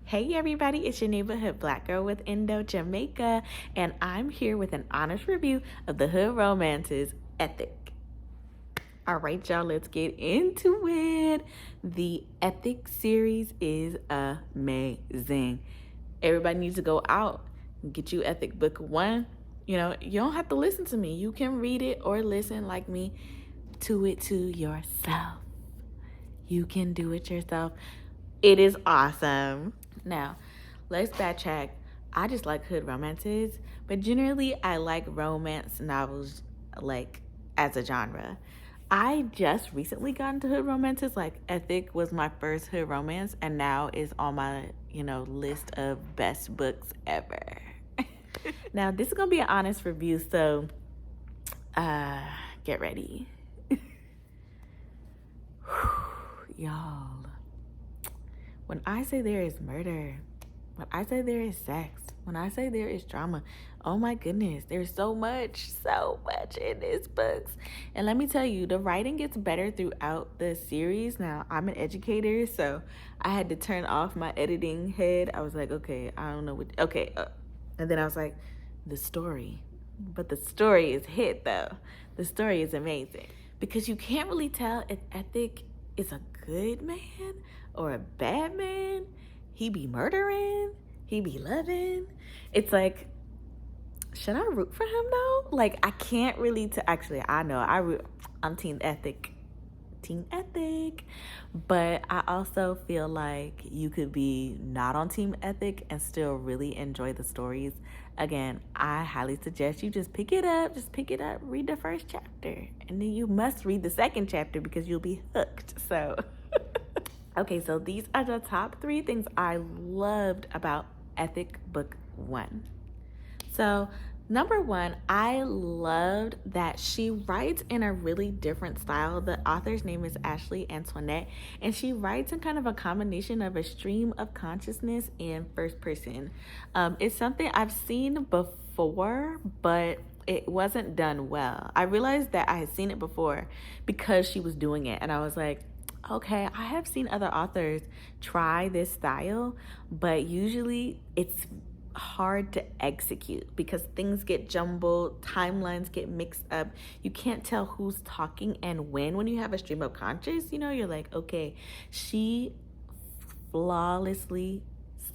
Hey everybody, it's your neighborhood black girl with Endo Jamayca, and I'm here with an honest review of the Hood Romances Ethic. All right, y'all, let's get into it. The Ethic series is amazing. Everybody needs to go out and get you Ethic Book 1. You don't have to listen to me. You can read it or listen like me to it to yourself. You can do it yourself. It is awesome. Now, let's backtrack. I just like hood romances, but generally I like romance novels like as a genre. I just recently got into hood romances. Like Ethic was my first hood romance and now is on my, list of best books ever. Now, this is going to be an honest review, so get ready. Y'all, when I say there is murder, when I say there is sex, when I say there is drama, oh my goodness, there's so much in these books. And let me tell you, the writing gets better throughout the series. Now, I'm an educator, so I had to turn off my editing head. I was like, okay, I don't know what, and then I was like, the story. But the story is hit, though. The story is amazing. Because you can't really tell if Ethic is a good man or a bad man. He be murdering, he be loving. It's like, should I root for him though? Like, I can't really actually, I know I'm Team Ethic, but I also feel like you could be not on Team Ethic and still really enjoy the stories. Again, I highly suggest you just pick it up, read the first chapter, and then you must read the second chapter because you'll be hooked. So okay, so these are the top 3 things I loved about Ethic Book 1. So, number 1, I loved that she writes in a really different style. The author's name is Ashley Antoinette, and she writes in kind of a combination of a stream of consciousness and first person. It's something I've seen before, but it wasn't done well. I realized that I had seen it before because she was doing it, and I was like, okay, I have seen other authors try this style, but usually it's hard to execute because things get jumbled, timelines get mixed up. You can't tell who's talking and when you have a stream of conscious, you're like, okay, she flawlessly,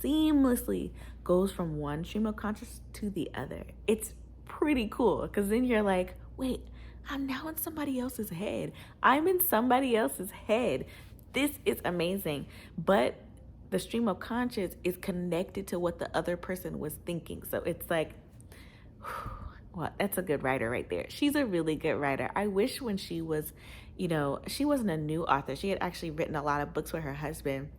seamlessly goes from one stream of conscious to the other. It's pretty cool because then you're like, wait, I'm now in somebody else's head. I'm in somebody else's head. This is amazing. But the stream of conscious is connected to what the other person was thinking. So it's like, well, that's a good writer right there. She's a really good writer. I wish when she was, she wasn't a new author. She had actually written a lot of books with her husband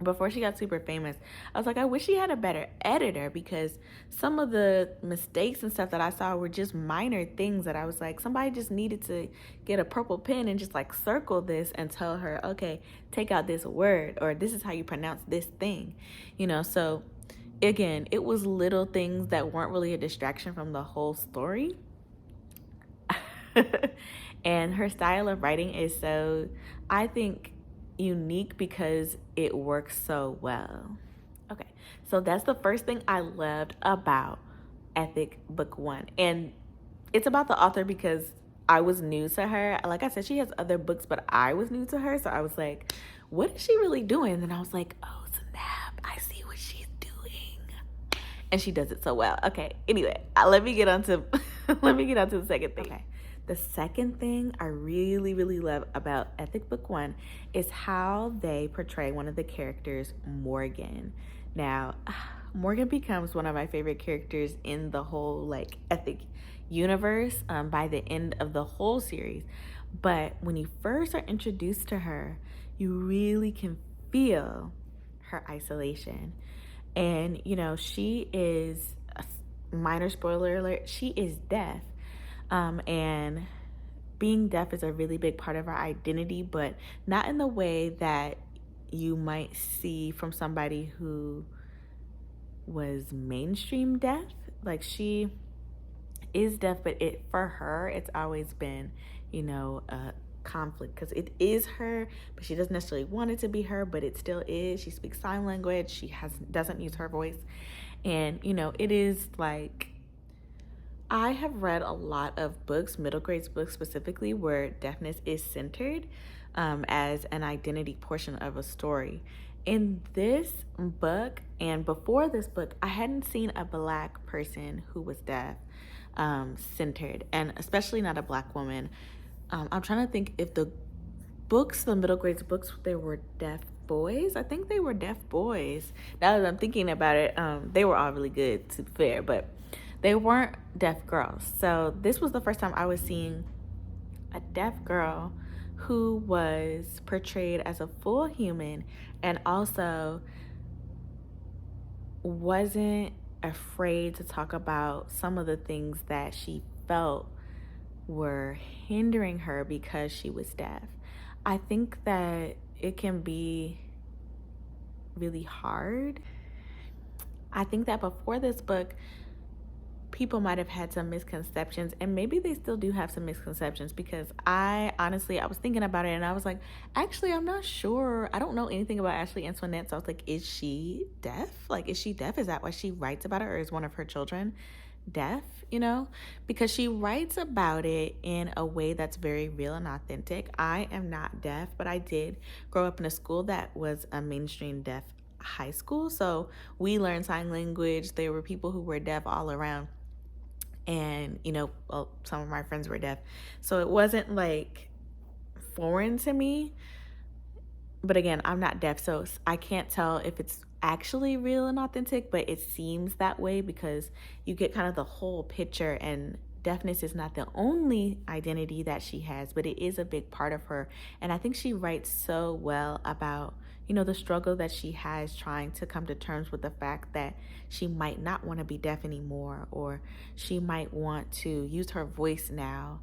before she got super famous. I was like, I wish she had a better editor because some of the mistakes and stuff that I saw were just minor things that I was like, somebody just needed to get a purple pen and just like circle this and tell her, okay, take out this word, or this is how you pronounce this thing, so again, it was little things that weren't really a distraction from the whole story. And her style of writing is so, I think, unique because it works so well. Okay, so that's the first thing I loved about Ethic Book 1. And it's about the author because I was new to her. Like I said, she has other books, but I was new to her. So I was like, what is she really doing? And then I was like, oh, snap, I see what she's doing. And she does it so well. Okay, anyway, let me get on to the second thing. Okay. The second thing I really, really love about Ethic Book 1 is how they portray one of the characters, Morgan. Now, Morgan becomes one of my favorite characters in the whole Ethic universe by the end of the whole series. But when you first are introduced to her, you really can feel her isolation. And, she is, minor spoiler alert, she is deaf. And being deaf is a really big part of her identity, but not in the way that you might see from somebody who was mainstream deaf. Like, she is deaf, but for her, it's always been, a conflict because it is her, but she doesn't necessarily want it to be her, but it still is. She speaks sign language. She doesn't use her voice. And, you know, it is like, I have read a lot of books, middle grade books specifically, where deafness is centered as an identity portion of a story. In this book, and before this book, I hadn't seen a Black person who was deaf centered, and especially not a Black woman. I'm trying to think if the middle grade books, they were deaf boys. I think they were deaf boys. Now that I'm thinking about it, they were all really good, to be fair, but they weren't deaf girls. So this was the first time I was seeing a deaf girl who was portrayed as a full human and also wasn't afraid to talk about some of the things that she felt were hindering her because she was deaf. I think that it can be really hard. I think that before this book, people might have had some misconceptions, and maybe they still do have some misconceptions, because I was thinking about it and I was like, actually, I'm not sure. I don't know anything about Ashley Antoinette. So I was like, is she deaf? Like, is she deaf? Is that why she writes about it? Or is one of her children deaf, you know? Because she writes about it in a way that's very real and authentic. I am not deaf, but I did grow up in a school that was a mainstream deaf high school. So we learned sign language. There were people who were deaf all around. And, you know, well, some of my friends were deaf. So it wasn't like foreign to me. But again, I'm not deaf, so I can't tell if it's actually real and authentic, but it seems that way because you get kind of the whole picture, and deafness is not the only identity that she has, but it is a big part of her. And I think she writes so well about, you know, the struggle that she has trying to come to terms with the fact that she might not want to be deaf anymore, or she might want to use her voice now.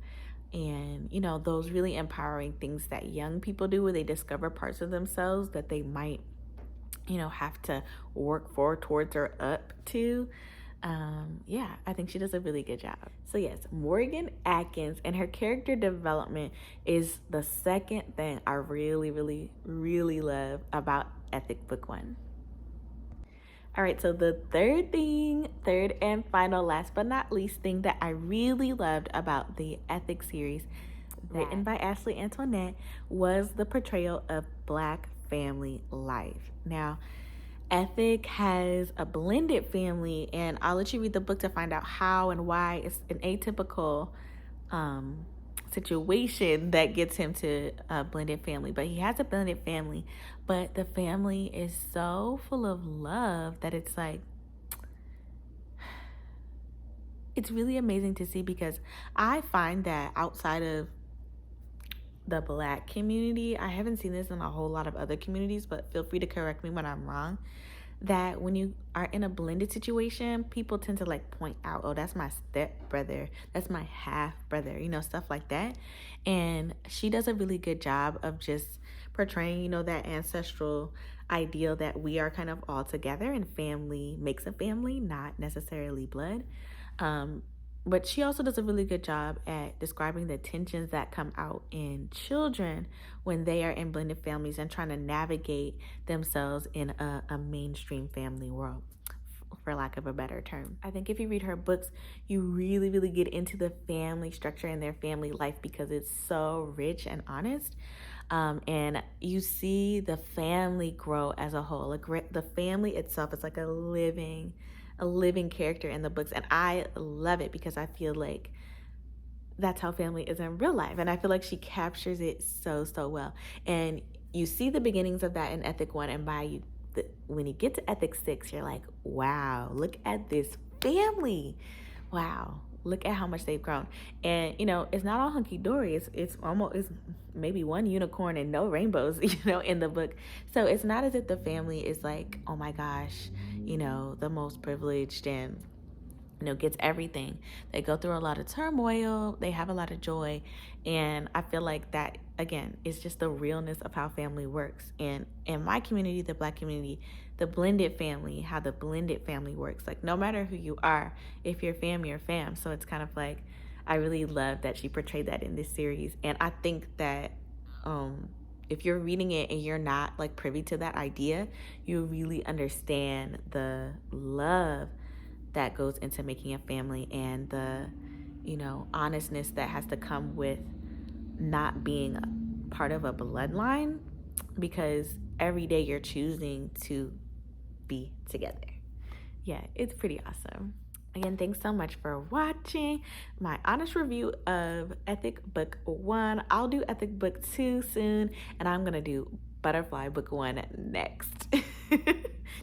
And, you know, those really empowering things that young people do where they discover parts of themselves that they might, you know, have to work for, towards, or up to. Yeah, I think she does a really good job. So yes, Morgan Atkins and her character development is the second thing I really, really, really love about Ethic Book 1. All right, so the third and final, last but not least thing that I really loved about the Ethic series, written by Ashley Antoinette, was the portrayal of Black family life. Now, Ethic has a blended family, and I'll let you read the book to find out how and why. It's an atypical situation that gets him to a blended family, but he has a blended family, but the family is so full of love that it's like, it's really amazing to see, because I find that outside of the Black community, I haven't seen this in a whole lot of other communities, but feel free to correct me when I'm wrong, that when you are in a blended situation, people tend to like point out, oh, that's my step brother, that's my half brother, you know, stuff like that. And she does a really good job of just portraying, you know, that ancestral ideal that we are kind of all together, and family makes a family, not necessarily blood. But she also does a really good job at describing the tensions that come out in children when they are in blended families and trying to navigate themselves in a mainstream family world, for lack of a better term. I think if you read her books, you really, really get into the family structure and their family life, because it's so rich and honest. And you see the family grow as a whole. Like, the family itself is like a living character in the books, and I love it because I feel like that's how family is in real life, and I feel like she captures it so well. And you see the beginnings of that in Ethic 1, and when you get to Ethic 6, you're like, wow, look at this family. Wow, look at how much they've grown. And, you know, it's not all hunky-dory. It's maybe one unicorn and no rainbows, you know, in the book. So it's not as if the family is like, oh my gosh, you know, the most privileged and, you know, gets everything. They go through a lot of turmoil. They have a lot of joy. And I feel like that, again, is just the realness of how family works. And in my community, the Black community, the blended family, how the blended family works. Like, no matter who you are, if you're fam, you're fam. So it's kind of like, I really love that she portrayed that in this series. And I think that if you're reading it and you're not like privy to that idea, you really understand the love that goes into making a family and the, honestness that has to come with not being part of a bloodline, because every day you're choosing to be together. Yeah, it's pretty awesome. Again, thanks so much for watching my honest review of Ethic Book 1. I'll do Ethic Book 2 soon, and I'm going to do Butterfly Book 1 next.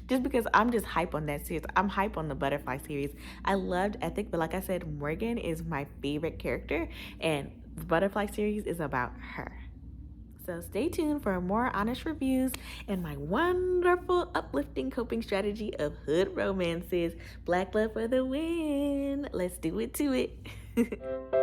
Just because I'm just hype on that series. I'm hype on the Butterfly series. I loved Ethic, but like I said, Morgan is my favorite character, and the Butterfly series is about her. So stay tuned for more honest reviews and my wonderful, uplifting coping strategy of hood romances. Black love for the win. Let's do it to it.